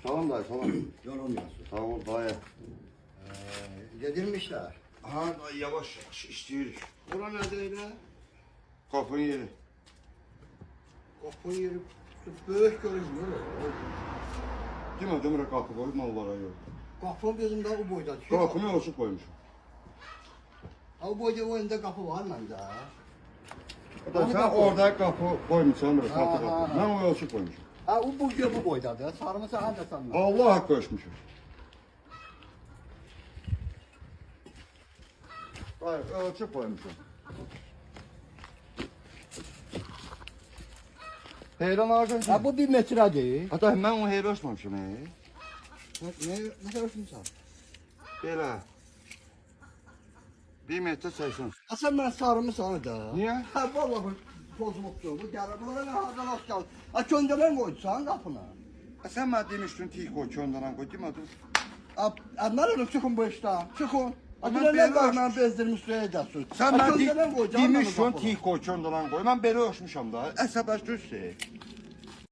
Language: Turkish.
Salam dayı, salam. Yorulmuyorsun. Sağ ol dayı. Yedirmişler. Ha dayı yavaş yavaş işleyirik. Bura nerede öyle? Kapının yeri. Kapı yeri böyük görünmüyor. Değil mi? Demire kapı koyup mallara yok. Kapı bizim de o boyda. Kapını ölçüp koymuşum. O boyda o önünde kapı var bende. Da sen orada kapı koymuşsun bir kapı Ha, kapı. ha. Ben o ölçüp koymuşum. Ha o bu boydadır. Sarımsı anca sanma. Allah hakkı ölçmüşüm. Dayı ölçüp koymuşum. Heyran ağacın. Ha bu 1 metre değil. Hatta ben onu heyran ölçmemişim. Ne görürsün sen? Belə. 1 metre 80. Ha sen ben sarımsı da. Niye? Ha vallahi bu bozulmuştu. Bu gəlir. Bunlara ne hadan az kaldı. Ha köndelen koysan kapına. Sen bana demiştin tik koy, çöndenen koy, demedim. Nerede çıkın bu işten? Çıkın. Ama Adına ne ben var bezdirmiş edersin. Sen bana köndelen koyacaksın, demiştin kapına. tik koy, çöndenen koy. Ben belə ölçmüşəm da. Əsəbləşdirsən.